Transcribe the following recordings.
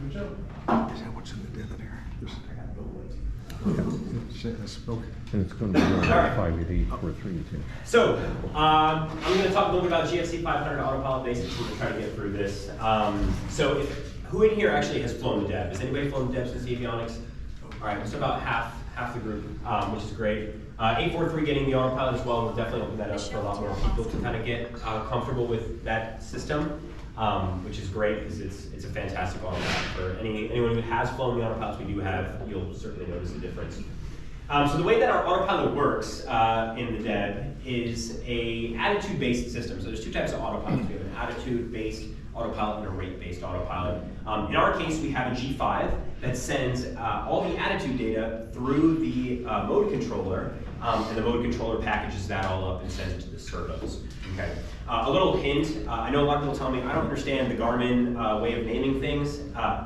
Good job. Is that what's in the debit here? And it's going to be around 58843 too. So, I'm going to talk a little bit about GFC 500 Autopilot basics. We're going to try to get through this. So, who in here actually has flown the Deb? Has anybody flown the Deb since avionics? All right, so about half the group, which is great. 843 getting the Autopilot as well will definitely open that up for a lot more people to kind of get comfortable with that system, which is great because it's a fantastic Autopilot. For anyone who has flown the Autopilots we do have, you'll certainly notice the difference. So the way that our Autopilot works in the DEB is a attitude-based system. So there's two types of autopilots. We have an attitude-based autopilot and a rate-based autopilot. In our case, we have a G5 that sends all the attitude data through the mode controller, and the mode controller packages that all up and sends it to the servos. Okay. A little hint, I know a lot of people tell me, I don't understand the Garmin way of naming things.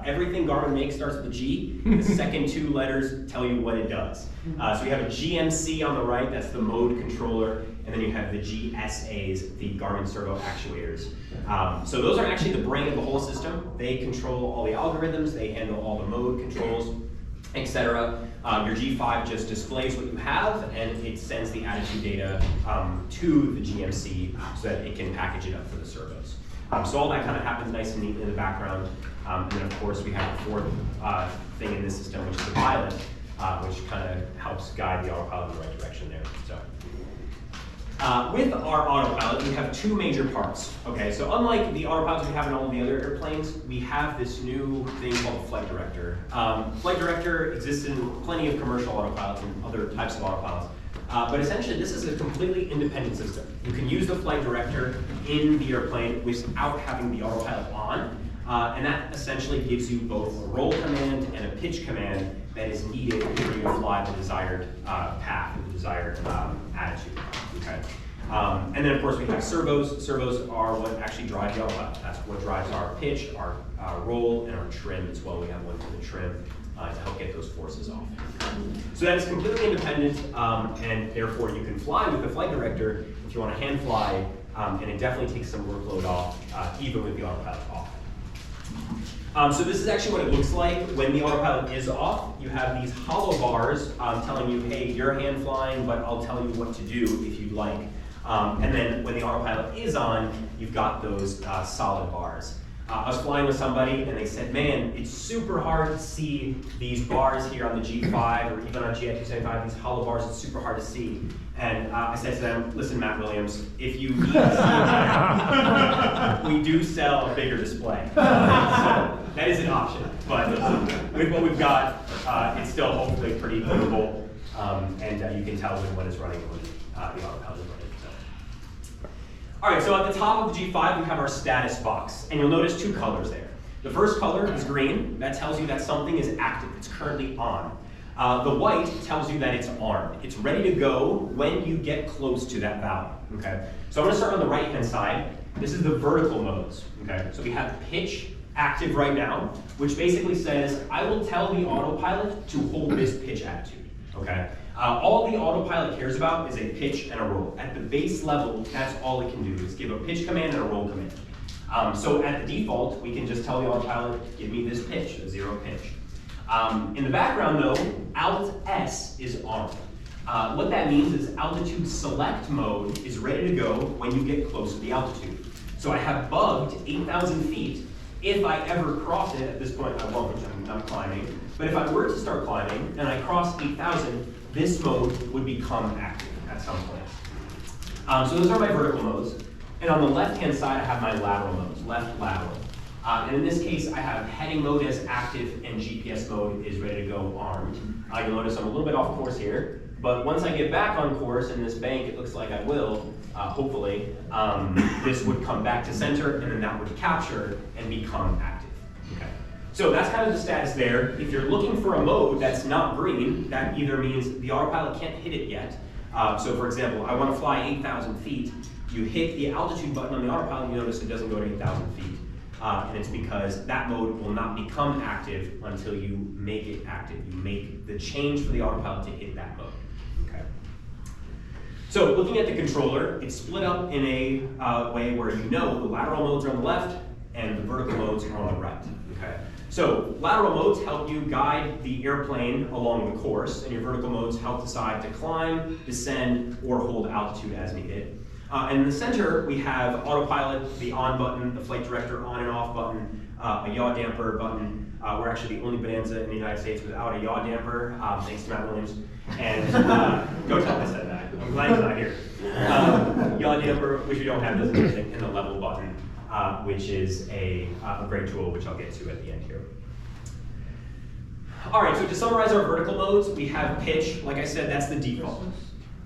Everything Garmin makes starts with a G. The second two letters tell you what it does. So we have a GMC on the right, that's the mode controller, and then you have the GSAs, the Garmin servo actuators. So those are actually the brain of the whole system. They control all the algorithms, they handle all the mode controls, etc. Your G5 just displays what you have, and it sends the attitude data to the GMC so that it can package it up for the servos. So all that kind of happens nice and neat in the background. And then of course we have the fourth thing in this system, which is the pilot, which kind of helps guide the autopilot in the right direction there. So. With our autopilot, we have two major parts. Okay, so unlike the autopilots we have in all of the other airplanes, we have this new thing called flight director. Flight director exists in plenty of commercial autopilots and other types of autopilots. But essentially, this is a completely independent system. You can use the flight director in the airplane without having the autopilot on. And that essentially gives you both a roll command and a pitch command that is needed for you to fly the desired path, the desired attitude. Okay. And then of course we have servos. Servos are what actually drive the autopilot. That's what drives our pitch, our roll, and our trim as well. We have one for the trim to help get those forces off. So that is completely independent, and therefore you can fly with the flight director if you want to hand fly, and it definitely takes some workload off, even with the autopilot off. So this is actually what it looks like when the autopilot is off. You have these hollow bars telling you, hey, you're hand flying, but I'll tell you what to do if you'd like. And then when the autopilot is on, you've got those solid bars. I was flying with somebody and they said, man, it's super hard to see these bars here on the G5 or even on GI-275, these hollow bars, it's super hard to see. And I said to them, listen, Matt Williams, if you need to see that, we do sell a bigger display. So that is an option, but with what we've got, it's still hopefully pretty livable, and you can tell when it's running and when the autopilot is running. All right, so at the top of the G5, we have our status box, and you'll notice two colors there. The first color is green. That tells you that something is active. It's currently on. The white tells you that it's armed. It's ready to go when you get close to that value. Okay. So I'm going to start on the right-hand side. This is the vertical modes. Okay. So we have pitch active right now, which basically says I will tell the autopilot to hold this pitch attitude. Okay. All the autopilot cares about is a pitch and a roll. At the base level, that's all it can do is give a pitch command and a roll command. So at the default, we can just tell the autopilot, give me this pitch, a 0 pitch. In the background though, Alt-S is armed. What that means is altitude select mode is ready to go when you get close to the altitude. So I have bugged 8,000 feet. If I ever cross it, at this point I won't, I'm not climbing, but if I were to start climbing and I cross 8,000, this mode would become active at some point. So those are my vertical modes. And on the left-hand side, I have my lateral modes, left lateral. And in this case, I have heading mode as active and GPS mode is ready to go armed. You'll notice I'm a little bit off course here, but once I get back on course in this bank, it looks like I will, hopefully, this would come back to center and then that would capture and become active. Okay. So that's kind of the status there. If you're looking for a mode that's not green, that either means the autopilot can't hit it yet. So for example, I want to fly 8,000 feet. You hit the altitude button on the autopilot, you notice it doesn't go to 8,000 feet. And it's because that mode will not become active until you make it active. You make the change for the autopilot to hit that mode. Okay. So looking at the controller, it's split up in a way where you know the lateral modes are on the left and the vertical modes are on the right. Okay. So lateral modes help you guide the airplane along the course, and your vertical modes help decide to climb, descend, or hold altitude as needed. And in the center, we have Autopilot, the on button, the flight director on and off button, a yaw damper button. We're actually the only Bonanza in the United States without a yaw damper, thanks to Matt Williams. And go tell him I said that. I'm glad he's not here. Yaw damper, which we don't have, doesn't do anything, and the level button, which is a great tool, which I'll get to at the end here. All right, so to summarize our vertical modes, we have pitch. Like I said, that's the default.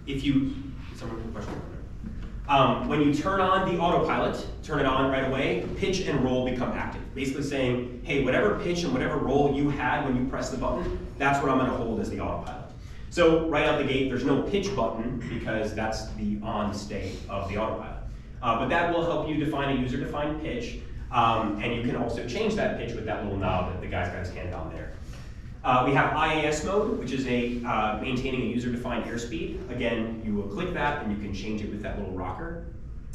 If you, someone put a question over there. When you turn on the autopilot, turn it on right away, pitch and roll become active. Basically saying, hey, whatever pitch and whatever roll you had when you press the button, that's what I'm gonna hold as the autopilot. So right out the gate, there's no pitch button because that's the on state of the autopilot. But that will help you define a user-defined pitch, and you can also change that pitch with that little knob that the guy's got his hand on there. We have IAS mode, which is a maintaining a user-defined airspeed. Again, you will click that and you can change it with that little rocker.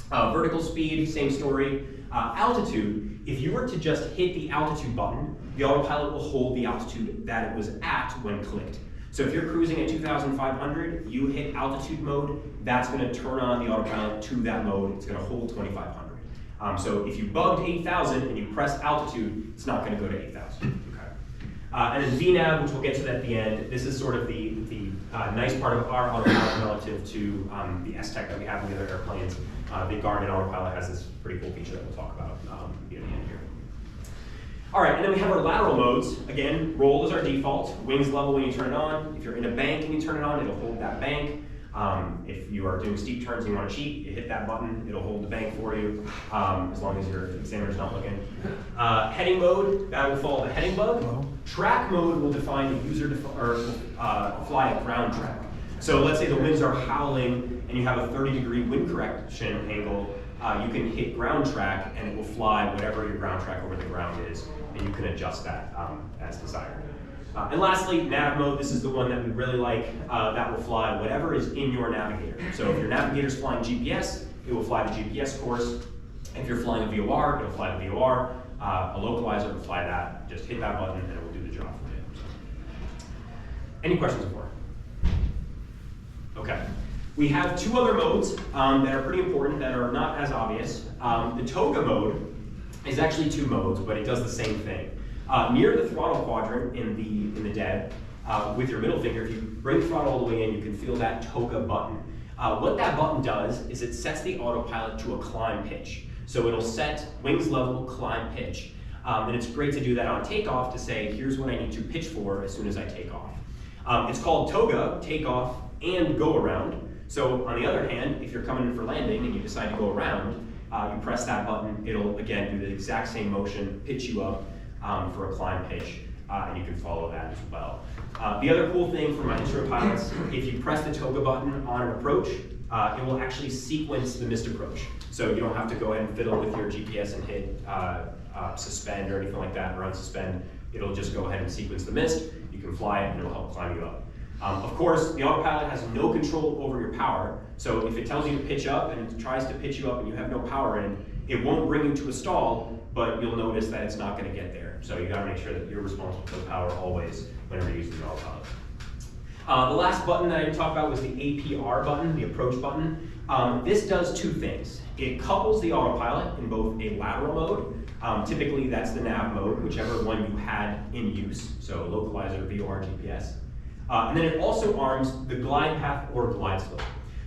Vertical speed, same story. Altitude, if you were to just hit the altitude button, the autopilot will hold the altitude that it was at when clicked. So if you're cruising at 2,500, you hit altitude mode, that's gonna turn on the autopilot to that mode, it's gonna hold 2,500. So if you bugged 8,000 and you press altitude, it's not gonna go to 8,000. And then VNAV, which we'll get to that at the end, this is sort of the nice part of our autopilot relative to the S-Tech that we have in the other airplanes. The Garmin Autopilot has this pretty cool feature that we'll talk about near the end here. All right, and then we have our lateral modes. Again, roll is our default. Wings level when you turn it on. If you're in a bank and you turn it on, it'll hold that bank. If you are doing steep turns and you want to cheat, you hit that button, it'll hold the bank for you, as long as your examiner's not looking. Heading mode, that will follow the heading bug. Track mode will define the user fly a ground track. So let's say the winds are howling and you have a 30-degree wind correction angle, you can hit ground track and it will fly whatever your ground track over the ground is, and you can adjust that as desired. And lastly, nav mode, this is the one that we really like, that will fly whatever is in your navigator. So if your navigator's flying GPS, it will fly the GPS course. If you're flying a VOR, it'll fly the VOR. A localizer will fly that. Just hit that button and it will do the job for you. Any questions before? Okay. We have two other modes that are pretty important that are not as obvious. The toga mode is actually two modes, but it does the same thing. Near the throttle quadrant in the DEB, with your middle finger, if you bring the throttle all the way in, you can feel that toga button. What that button does is it sets the autopilot to a climb pitch. So it'll set wings level, climb pitch. And it's great to do that on takeoff to say, here's what I need to pitch for as soon as I take off. It's called toga, takeoff, and go around. So on the other hand, if you're coming in for landing and you decide to go around, you press that button, it'll again do the exact same motion, pitch you up for a climb pitch, and you can follow that as well. The other cool thing for my intro pilots, if you press the toga button on an approach, it will actually sequence the missed approach. So you don't have to go ahead and fiddle with your GPS and hit suspend or anything like that, or unsuspend. It'll just go ahead and sequence the missed. You can fly it and it'll help climb you up. Of course, the autopilot has no control over your power, so if it tells you to pitch up and it tries to pitch you up and you have no power in, it won't bring you to a stall, but you'll notice that it's not going to get there. So you got to make sure that you're responsible for the power always whenever you're using the autopilot. The last button that I didn't talk about was the APR button, the approach button. This does two things. It couples the autopilot in both a lateral mode, typically that's the nav mode, whichever one you had in use, so localizer, VOR, GPS. And then it also arms the glide path or glide slope.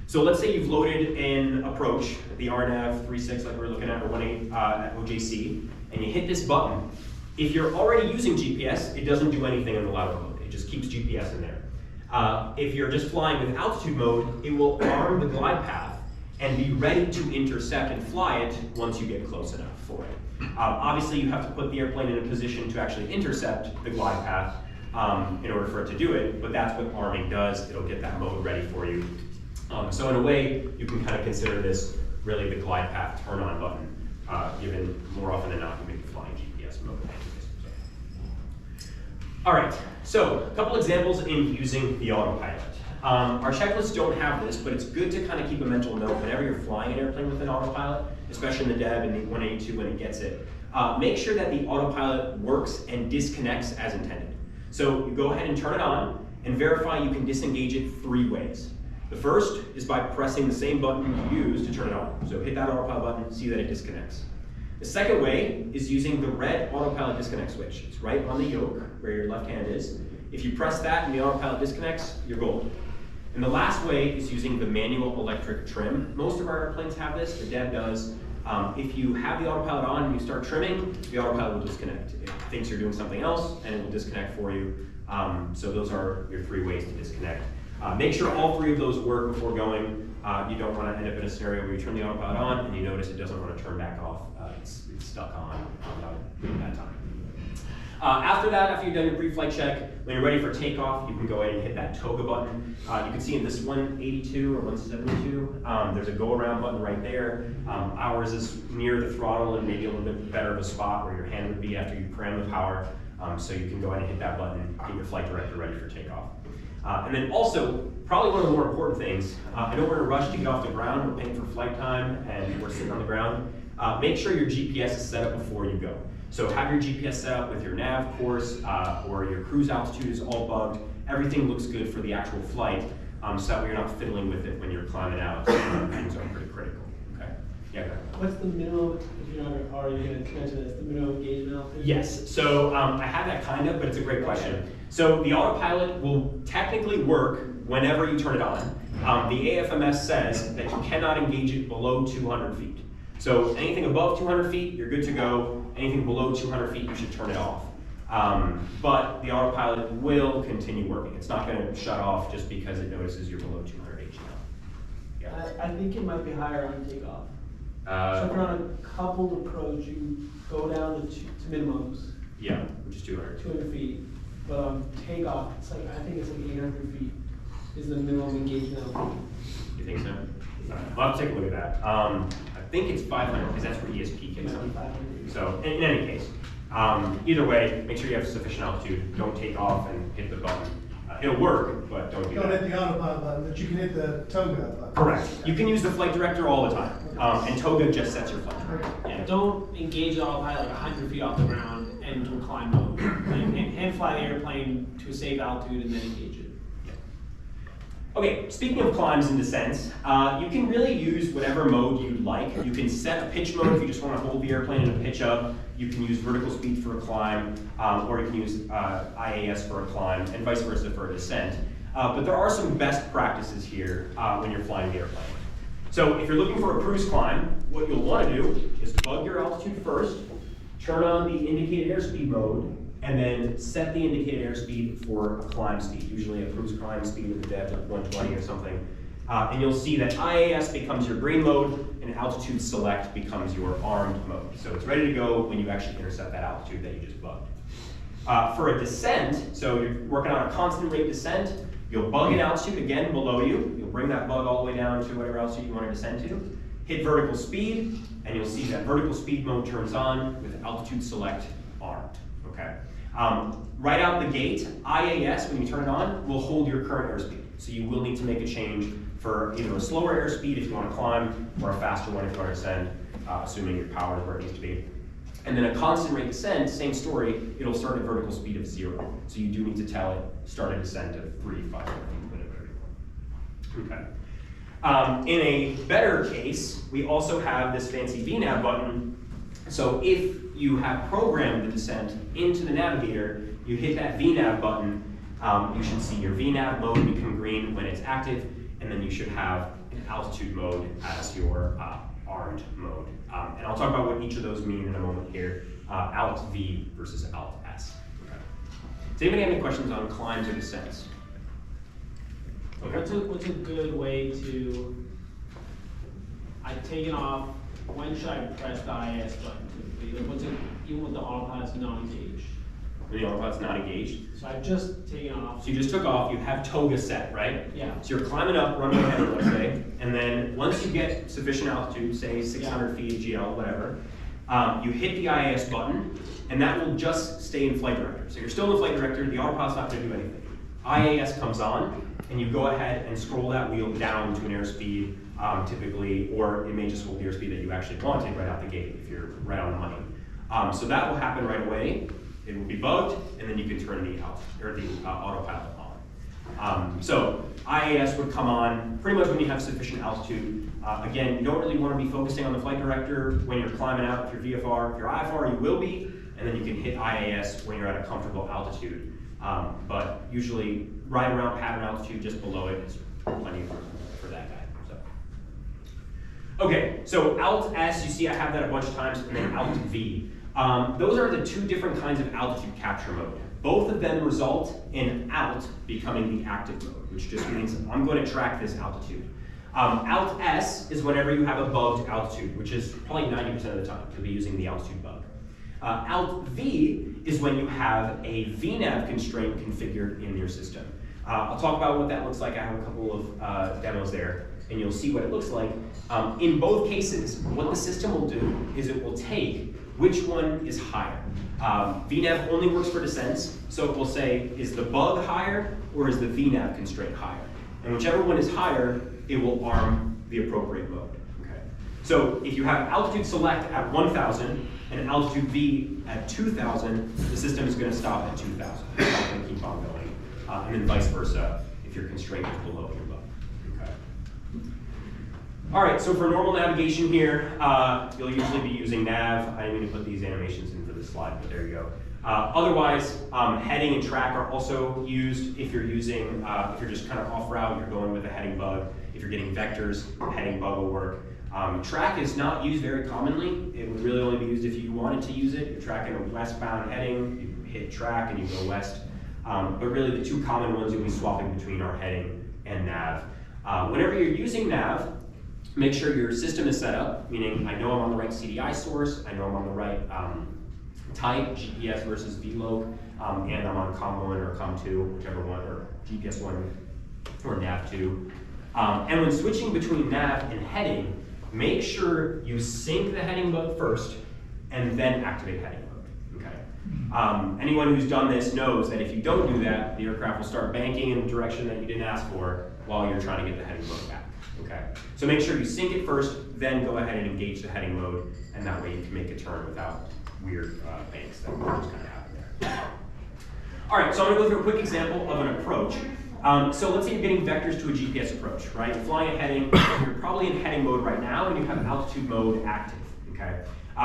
So let's say you've loaded an approach, the RNAV 3.6 like we were looking at, or 1.8 at OJC, and you hit this button. If you're already using GPS, it doesn't do anything in the lateral mode. It just keeps GPS in there. If you're just flying with altitude mode, it will arm the glide path and be ready to intercept and fly it once you get close enough for it. Obviously, you have to put the airplane in a position to actually intercept the glide path in order for it to do it, but that's what arming does. It'll get that mode ready for you. So in a way, you can kind of consider this really the glide path turn on button, given more often than not you may be flying GPS mode. All right, so a couple examples in using the autopilot. Our checklists don't have this, but it's good to kind of keep a mental note whenever you're flying an airplane with an autopilot, especially in the Deb and the 182 when it gets it. Make sure that the autopilot works and disconnects as intended. So you go ahead and turn it on and verify you can disengage it 3 ways. The first is by pressing the same button you used to turn it on. So hit that autopilot button, see that it disconnects. The second way is using the red autopilot disconnect switch. It's right on the yoke where your left hand is. If you press that and the autopilot disconnects, you're golden. And the last way is using the manual electric trim. Most of our airplanes have this, the Deb does. If you have the autopilot on and you start trimming, the autopilot will disconnect. It thinks you're doing something else and it will disconnect for you. So those are your 3 ways to disconnect. Make sure all 3 of those work before going. You don't want to end up in a scenario where you turn the autopilot on and you notice it doesn't want to turn back off. It's stuck on at that time. After that, after you've done your pre-flight check, when you're ready for takeoff, you can go ahead and hit that toga button. You can see in this 182 or 172, there's a go-around button right there. Ours is near the throttle and maybe a little bit better of a spot where your hand would be after you cram the power. So you can go ahead and hit that button, get your flight director ready for takeoff. And then also, probably one of the more important things, I know we're in a rush to get off the ground, we're paying for flight time, and we're sitting on the ground. Make sure your GPS is set up before you go. So have your GPS set up with your nav course or your cruise altitude is all bugged. Everything looks good for the actual flight, so that way you're not fiddling with it when you're climbing out. Things are pretty critical. Okay. Yeah. Go ahead. What's the minimum? If you're not already going to mention this, the minimum engagement altitude? Yes. So I have that kind of, but it's a great question. So the autopilot will technically work whenever you turn it on. The AFMS says that you cannot engage it below 200 feet. So anything above 200 feet, you're good to go. Anything below 200 feet, you should turn it off. But the autopilot will continue working. It's not going to shut off just because it notices you're below 200 HL. Yeah. I think it might be higher on takeoff. So if you're on a coupled approach, you go down to minimums. Yeah, which is 200. 200 feet. But on takeoff, it's like, I think it's like 800 feet is the minimum engagement altitude. You think so? All right. Well, I'll take a look at that. I think it's 500 because that's where ESP kicks in. So in any case, either way, make sure you have sufficient altitude. Don't take off and hit the button. It'll work, but don't do Don't that. hit the autopilot button, but you can hit the toga button. Correct. You can use the flight director all the time, and toga just sets your flight director. Yeah. Don't engage the autopilot like 100 feet off the ground and into climb mode. And hand fly the airplane to a safe altitude and then engage it. Okay, speaking of climbs and descents, you can really use whatever mode you'd like. You can set a pitch mode if you just want to hold the airplane in a pitch up. You can use vertical speed for a climb, or you can use IAS for a climb, and vice versa for a descent. But there are some best practices here when you're flying the airplane. So if you're looking for a cruise climb, what you'll want to do is bug your altitude first, turn on the indicated airspeed mode, and then set the indicated airspeed for a climb speed, usually a cruise climb speed with a depth of 120 or something. And you'll see that IAS becomes your green mode and altitude select becomes your armed mode. So it's ready to go when you actually intercept that altitude that you just bugged. For a descent, so you're working on a constant rate descent, you'll bug an altitude again below you. You'll bring that bug all the way down to whatever altitude you want to descend to. Hit vertical speed, and you'll see that vertical speed mode turns on with altitude select armed. Okay. Right out the gate, IAS, when you turn it on, will hold your current airspeed. So you will need to make a change for either a slower airspeed if you want to climb, or a faster one if you want to descend, assuming your power is where it needs to be. And then a constant rate descent, same story, it'll start at vertical speed of 0. So you do need to tell it, start a descent of 3, 500 feet, whatever you want. Okay. In a better case, we also have this fancy VNAV button. So if you have programmed the descent into the navigator, you hit that VNAV button, you should see your VNAV mode become green when it's active, and then you should have an altitude mode as your armed mode. And I'll talk about what each of those mean in a moment here. Alt V versus Alt S. Okay. Does anybody have any questions on climbs or descents? Okay. What's a good way to, I've taken off, when should I press the IAS button typically? Like what's it, even with the autopilot's not engaged? When the autopilot's not engaged? So I've just taken off. So you just took off, you have toga set, right? Yeah. So you're climbing up, runway header, let's say, and then once you get sufficient altitude, say 600 feet GL, whatever, you hit the IAS button, and that will just stay in flight director. So you're still in flight director, the autopilot's not going to do anything. IAS comes on, and you go ahead and scroll that wheel down to an airspeed typically, or it may just hold the airspeed that you actually wanted right out the gate if you're right on the money. So that will happen right away. It will be bugged, and then you can turn the autopilot on. So IAS would come on pretty much when you have sufficient altitude. Again, you don't really want to be focusing on the flight director when you're climbing out. If you're VFR, if you're IFR, you will be, and then you can hit IAS when you're at a comfortable altitude. But usually right around pattern altitude, just below it, is plenty for that guy. Okay, so Alt S, you see I have that a bunch of times, and then Alt V. Those are the two different kinds of altitude capture mode. Both of them result in Alt becoming the active mode, which just means I'm going to track this altitude. Alt S is whenever you have a bugged altitude, which is probably 90% of the time, you'll be using the altitude bug. Alt V is when you have a VNAV constraint configured in your system. I'll talk about what that looks like. I have a couple of demos there, and you'll see what it looks like. In both cases, what the system will do is it will take which one is higher. VNAV only works for descents, so it will say, is the bug higher or is the VNAV constraint higher? And whichever one is higher, it will arm the appropriate mode. Okay. So if you have altitude select at 1,000 and altitude V at 2,000, the system is going to stop at 2,000. It's not going to keep on going. And then vice versa if your constraint is below your bug. Okay. All right, so for normal navigation here, you'll usually be using nav. I didn't mean to put these animations in for this slide, but there you go. Otherwise, heading and track are also used if you're using, if you're just kind of off route, you're going with a heading bug. If you're getting vectors, heading bug will work. Track is not used very commonly. It would really only be used if you wanted to use it. You're tracking a westbound heading, you hit track and you go west. But really the two common ones you'll be swapping between are heading and nav. Whenever you're using nav, make sure your system is set up, meaning I know I'm on the right CDI source, I know I'm on the right type, GPS versus VLOC, and I'm on COM1 or COM2, whichever one, or GPS 1 or nav 2. And when switching between nav and heading, make sure you sync the heading mode first and then activate heading mode. Okay. Anyone who's done this knows that if you don't do that, the aircraft will start banking in the direction that you didn't ask for while you're trying to get the heading mode back. Okay. So make sure you sync it first, then go ahead and engage the heading mode, and that way you can make a turn without weird banks that just kind of happen there. All right, so I'm going to go through a quick example of an approach. So let's say you're getting vectors to a GPS approach, right? You're flying a heading, you're probably in heading mode right now, and you have altitude mode active, okay?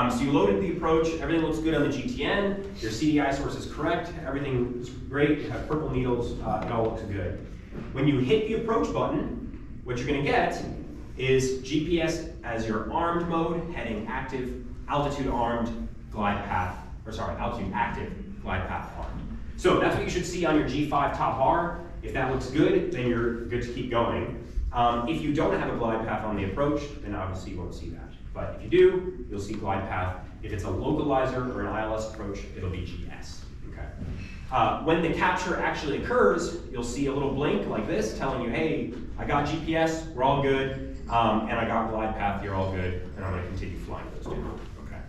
So you loaded the approach, everything looks good on the GTN, your CDI source is correct, everything's great, you have purple needles, it all looks good. When you hit the approach button, what you're going to get is GPS as your armed mode, heading active, altitude armed, glide path, or sorry, altitude active, glide path armed. So that's what you should see on your G5 top bar. If that looks good, then you're good to keep going. If you don't have a glide path on the approach, then obviously you won't see that. But if you do, you'll see glide path. If it's a localizer or an ILS approach, it'll be GS. Okay. When the capture actually occurs, you'll see a little blink like this telling you, hey, I got GPS, we're all good, and I got glide path, you're all good, and I'm going to continue flying those two. Okay.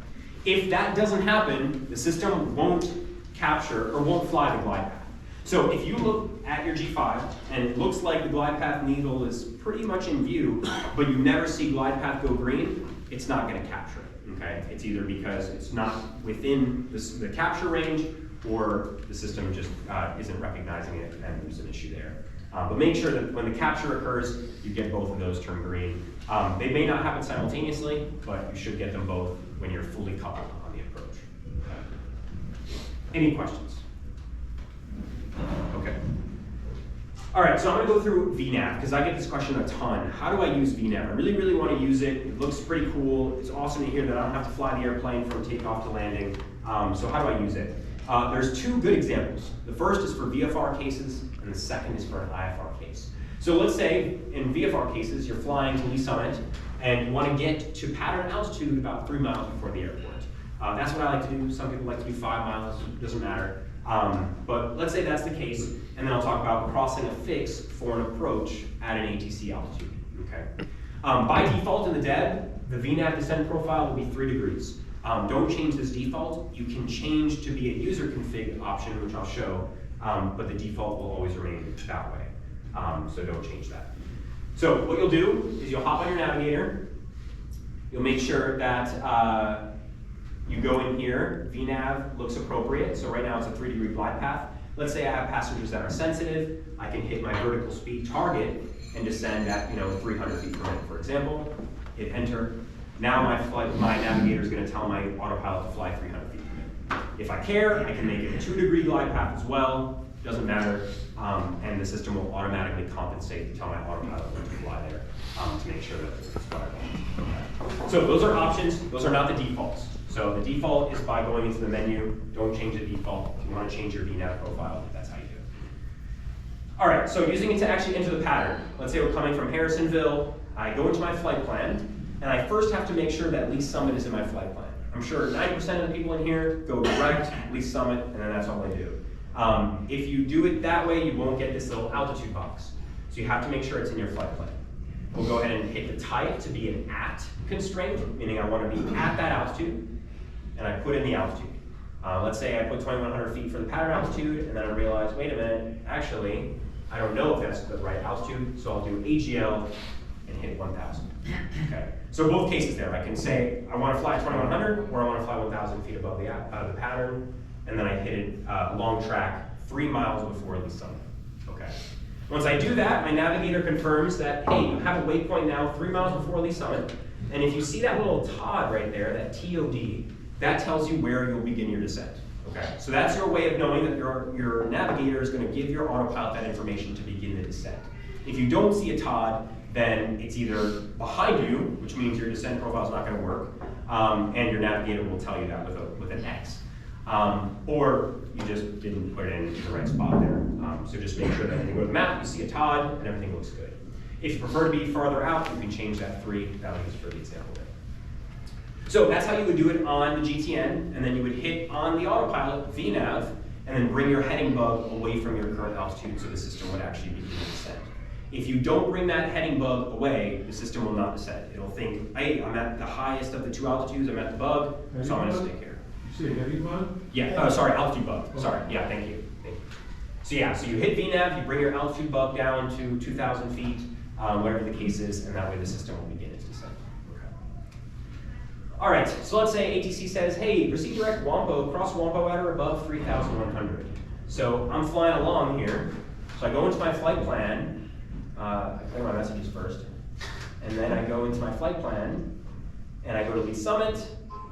If that doesn't happen, the system won't capture or won't fly the glide path. So if you look at your G5 and it looks like the glide path needle is pretty much in view, but you never see glide path go green, it's not going to capture it. Okay. It's either because it's not within the capture range, or the system just isn't recognizing it and there's an issue there. But make sure that when the capture occurs, you get both of those turn green. They may not happen simultaneously, but you should get them both when you're fully coupled on the approach. Any questions? Okay. All right, so I'm going to go through VNAV because I get this question a ton. How do I use VNAV? I really, really want to use it. It looks pretty cool. It's awesome to hear that I don't have to fly the airplane from takeoff to landing. So how do I use it? There's two good examples. The first is for VFR cases, and the second is for an IFR case. So let's say in VFR cases, you're flying to Lee Summit, and you want to get to pattern altitude about 3 miles before the airport. That's what I like to do. Some people like to do 5 miles, it doesn't matter. But let's say that's the case, and then I'll talk about crossing a fix for an approach at an ATC altitude. Okay. By default in the DEB, the VNAV descent profile will be 3 degrees. Don't change this default. You can change to be a user config option, which I'll show, but the default will always remain that way. So don't change that. So what you'll do is you'll hop on your navigator. You'll make sure that you go in here, VNav looks appropriate. So right now it's a 3-degree glide path. Let's say I have passengers that are sensitive. I can hit my vertical speed target and descend at 300 feet per minute, for example. Hit enter. Now my navigator is going to tell my autopilot to fly 300 feet per minute. If I care, I can make it a 2-degree glide path as well. Doesn't matter, and the system will automatically compensate to tell my autopilot when to fly there to make sure that it's what I want. Okay. So those are options. Those are not the defaults. So the default is by going into the menu. Don't change the default. If you want to change your VNav profile, that's how you do it. All right, so using it to actually enter the pattern. Let's say we're coming from Harrisonville. I go into my flight plan, and I first have to make sure that Lee's Summit is in my flight plan. I'm sure 90% of the people in here go direct, Lee's Summit, and then that's all they do. If you do it that way, you won't get this little altitude box. So you have to make sure it's in your flight plan. We'll go ahead and hit the type to be an at constraint, meaning I want to be at that altitude, and I put in the altitude. Let's say I put 2,100 feet for the pattern altitude, and then I realize, wait a minute, actually, I don't know if that's the right altitude, so I'll do AGL and hit 1,000. Okay. So both cases there, I can say I want to fly 2,100 or I want to fly 1,000 feet above the pattern, and then I hit it long track 3 miles before Lee's Summit. Okay. Once I do that, my navigator confirms that, hey, you have a waypoint now 3 miles before Lee's Summit, and if you see that little TOD right there, that TOD, that tells you where you'll begin your descent. Okay. So that's your way of knowing that your navigator is going to give your autopilot that information to begin the descent. If you don't see a TOD, then it's either behind you, which means your descent profile is not going to work, and your navigator will tell you that with an X. Or you just didn't put it in the right spot there. So just make sure that when you go to the map, you see a TOD, and everything looks good. If you prefer to be farther out, you can change that 3 values for the example there. So that's how you would do it on the GTN, and then you would hit on the autopilot, VNav, and then bring your heading bug away from your current altitude so the system would actually begin to descend. If you don't bring that heading bug away, the system will not descend. It'll think, hey, I'm at the highest of the 2 altitudes, I'm at the bug, so I'm gonna stick here. You say heading bug? Yeah, sorry, altitude bug, sorry, yeah, thank you. So yeah, so you hit VNav, you bring your altitude bug down to 2,000 feet, whatever the case is, and that way the system will begin its descent. All right, so let's say ATC says, hey, proceed direct Wampo, cross Wampo at or above 3,100. So I'm flying along here, so I go into my flight plan, I clear my messages first, and then I go into my flight plan, and I go to Lee's Summit,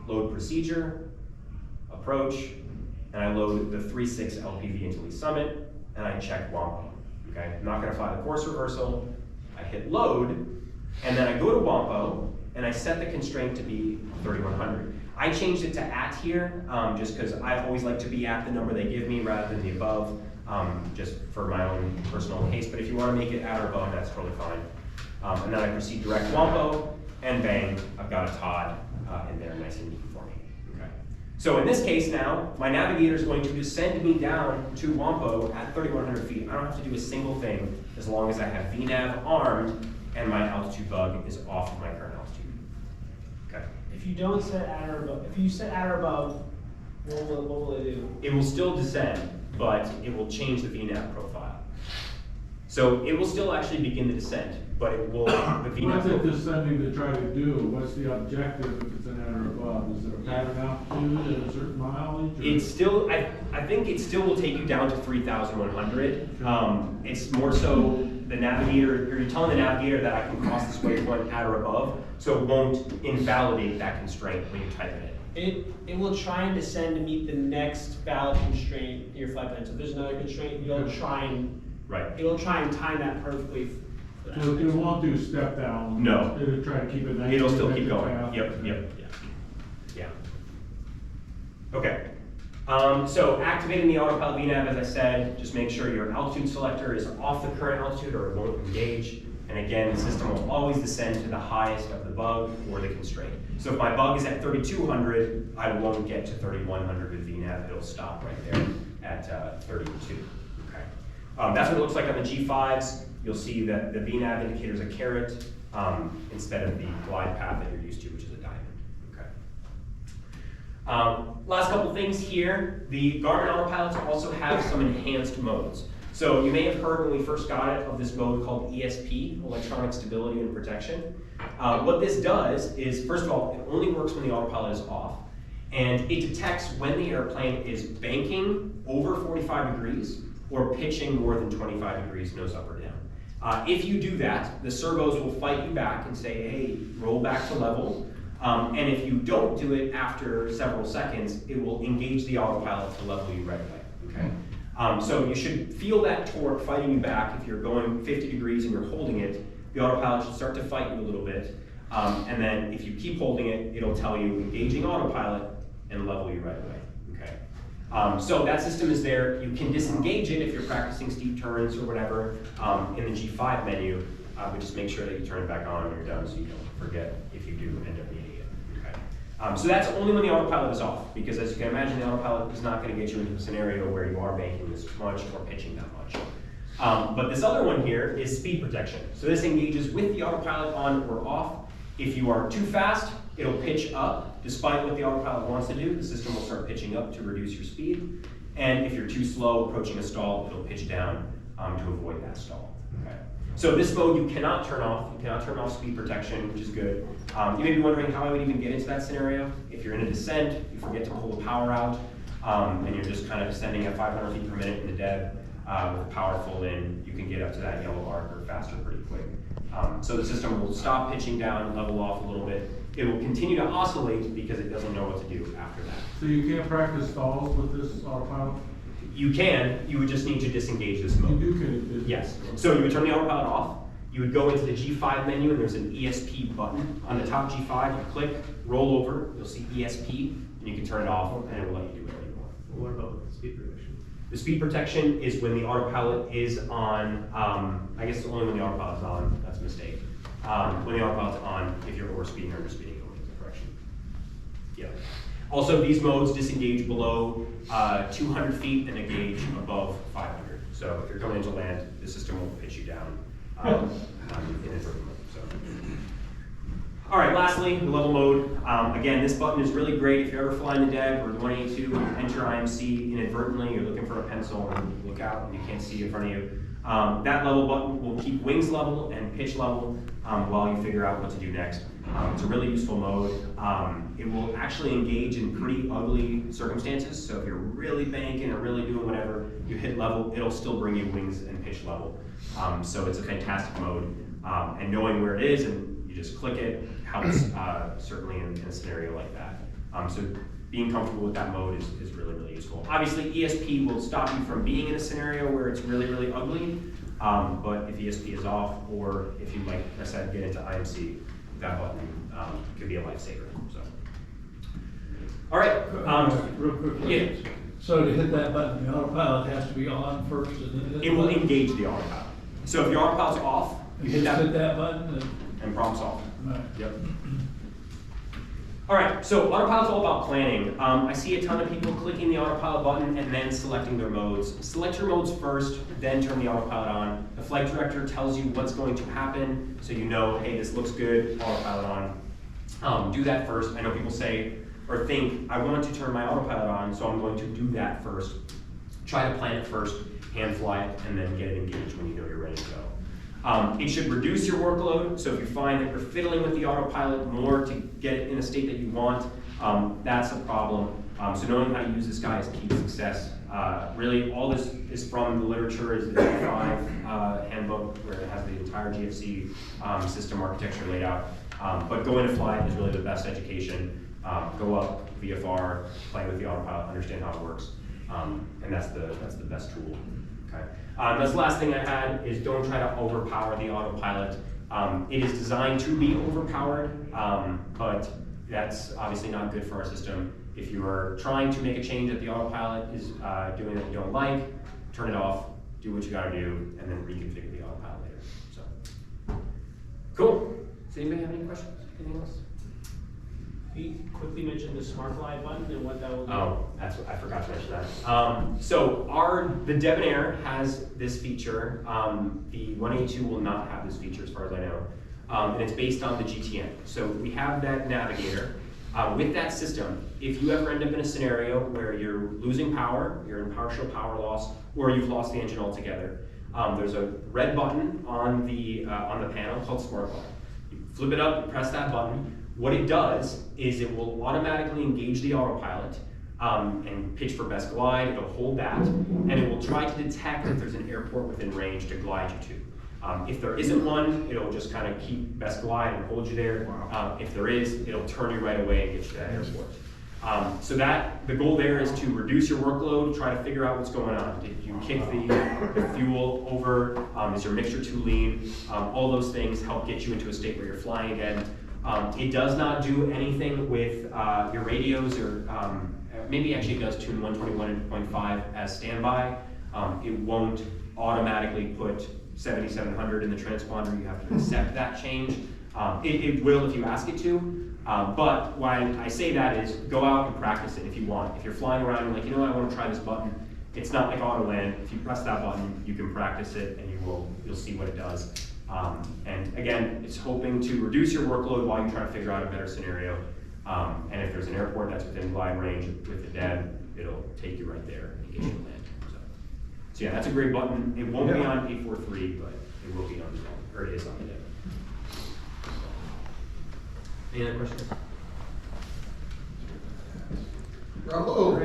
load procedure, approach, and I load the 3.6 LPV into Lee's Summit, and I check Wampo. Okay, I'm not gonna fly the course reversal, I hit load, and then I go to Wampo, and I set the constraint to be 3,100. I changed it to at here, just because I always like to be at the number they give me rather than the above, just for my own personal case. But if you want to make it at or above, that's totally fine. And then I proceed direct Wampo, and bang, I've got a TOD in there nice and neat for me. Okay. So in this case now, my navigator is going to descend me down to Wampo at 3,100 feet. I don't have to do a single thing as long as I have VNav armed and my altitude bug is off of my current altitude. Okay. If you don't set at or above, if you set at or above, what will it do? It will still descend, but it will change the VNav profile. So it will still actually begin the descent, but it will, the VNav What's it profile. descending to try to do? What's the objective if it's an at or above? Is it a pattern altitude at a certain mileage? Or? It's still, I think it still will take you down to 3,100. It's more so the navigator, or you're telling the navigator that I can cross this waypoint at or above, so it won't invalidate that constraint when you type it in. It will try and descend to meet the next valid constraint in your flight plan. So if there's another constraint, you'll try and it'll try and time that perfectly. So it won't do step down? No. It'll try to keep it nice. It'll still keep going. Path. Yep. Yeah. Okay. So activating the autopilot VNav, as I said, just make sure your altitude selector is off the current altitude or it won't engage. And again, the system will always descend to the highest of the bug or the constraint. So if my bug is at 3,200, I won't get to 3,100 with VNav. It'll stop right there at 32. Okay. That's what it looks like on the G5s. You'll see that the VNav indicator is a caret instead of the glide path that you're used to, which is a diamond. Okay. Last couple things here. The Garmin Autopilots also have some enhanced modes. So you may have heard when we first got it of this mode called ESP, Electronic Stability and Protection. What this does is, first of all, it only works when the autopilot is off, and it detects when the airplane is banking over 45 degrees or pitching more than 25 degrees nose up or down. If you do that, the servos will fight you back and say, hey, roll back to level. And if you don't do it after several seconds, it will engage the autopilot to level you right away, okay? So you should feel that torque fighting you back. If you're going 50 degrees and you're holding it, the autopilot should start to fight you a little bit. And then if you keep holding it, it'll tell you engaging autopilot and level you right away, okay? So that system is there. You can disengage it if you're practicing steep turns or whatever in the G5 menu, but just make sure that you turn it back on when you're done so you don't forget if you do end up needing it, okay? So that's only when the autopilot is off, because as you can imagine, the autopilot is not going to get you into a scenario where you are banking this much or pitching that much. But this other one here is speed protection. So this engages with the autopilot on or off. If you are too fast, it'll pitch up. Despite what the autopilot wants to do, the system will start pitching up to reduce your speed. And if you're too slow approaching a stall, it'll pitch down to avoid that stall. Okay. So this mode you cannot turn off. You cannot turn off speed protection, which is good. You may be wondering how I would even get into that scenario. If you're in a descent, you forget to pull the power out, and you're just kind of descending at 500 feet per minute in the deb with power full in, you can get up to that yellow arc or faster pretty quick. So the system will stop pitching down, level off a little bit. It will continue to oscillate because it doesn't know what to do after that. So you can't practice stalls with this autopilot? You can, you would just need to disengage this mode. You can. Yes. So you would turn the autopilot off. You would go into the G5 menu and there's an ESP button. On the top G5, you click, roll over, you'll see ESP, and you can turn it off and it will let you do whatever you want. What about speed protection? The speed protection is when the autopilot is on, I guess it's only when the autopilot is on, that's a mistake. When the autopilot's on, if you're overspeeding or underspeeding, going into the correction. Yeah. Also, these modes disengage below 200 feet and engage above 500. So if you're coming into land, the system will pitch you down inadvertently. So. All right, lastly, the level mode. Again, this button is really great if you're ever flying the deb or the 182, enter IMC inadvertently, you're looking for a pencil and you look out and you can't see in front of you. That level button will keep wings level and pitch level while you figure out what to do next. It's a really useful mode. It will actually engage in pretty ugly circumstances. So if you're really banking or really doing whatever, you hit level, it'll still bring you wings and pitch level. So it's a fantastic mode. And knowing where it is and you just click it helps certainly in a scenario like that. So being comfortable with that mode is really, really useful. Obviously, ESP will stop you from being in a scenario where it's really, really ugly. But if ESP is off, or if you, like I said, get into IMC, that button could be a lifesaver. So, all right. Real quick. Yeah. So to hit that button, the autopilot has to be on first, and then It will engage the autopilot. So if your autopilot's off, you hit just hit that that button, and problem solved. right. Yep. All right, so autopilot's all about planning. I see a ton of people clicking the autopilot button and then selecting their modes. Select your modes first, then turn the autopilot on. The flight director tells you what's going to happen, so you know, hey, this looks good, autopilot on. Do that first. I know people say or think, I want to turn my autopilot on, so I'm going to do that first. Try to plan it first, hand fly it, and then get it engaged when you know you're ready to go. It should reduce your workload, so if you find that you're fiddling with the autopilot more to get it in a state that you want, that's a problem. So knowing how to use this guy is key to success. Really, all this is from the literature, is the G5 handbook, where it has the entire GFC system architecture laid out. But going to flight is really the best education. Go up, VFR, play with the autopilot, understand how it works, and that's the best tool. Okay. That's the last thing I had is don't try to overpower the autopilot. It is designed to be overpowered, but that's obviously not good for our system. If you are trying to make a change that the autopilot is doing that you don't like, turn it off, do what you gotta do, and then reconfigure the autopilot later. So, cool. Does anybody have any questions? Anything else? You quickly mentioned the Smart Fly button and what that will do. Oh, that's what I forgot to mention that. So the Debonair has this feature. The 182 will not have this feature as far as I know. And it's based on the GTN. So we have that navigator. With that system, if you ever end up in a scenario where you're losing power, you're in partial power loss, or you've lost the engine altogether, there's a red button on the panel called Smart Button. You flip it up, you press that button. What it does is it will automatically engage the autopilot and pitch for best glide. It'll hold that, and it will try to detect if there's an airport within range to glide you to. If there isn't one, it'll just kind of keep best glide and hold you there. If there is, it'll turn you right away and get you to that airport. So the goal there is to reduce your workload, try to figure out what's going on. Did you kick the fuel over? Is your mixture too lean? All those things help get you into a state where you're flying again. It does not do anything with your radios, or maybe actually it does tune 121.5 as standby. It won't automatically put 7700 in the transponder. You have to accept that change. It will if you ask it to, but why I say that is go out and practice it if you want. If you're flying around and like, you know what, I want to try this button, it's not like auto land. If you press that button, you can practice it and you'll see what it does. And again, it's hoping to reduce your workload while you try to figure out a better scenario. And if there's an airport that's within glide range with the DEB, it'll take you right there and get you to land. So yeah, that's a great button. It won't be on 843, but it will be on the phone, or it is on the DEB. Any other questions? Bravo.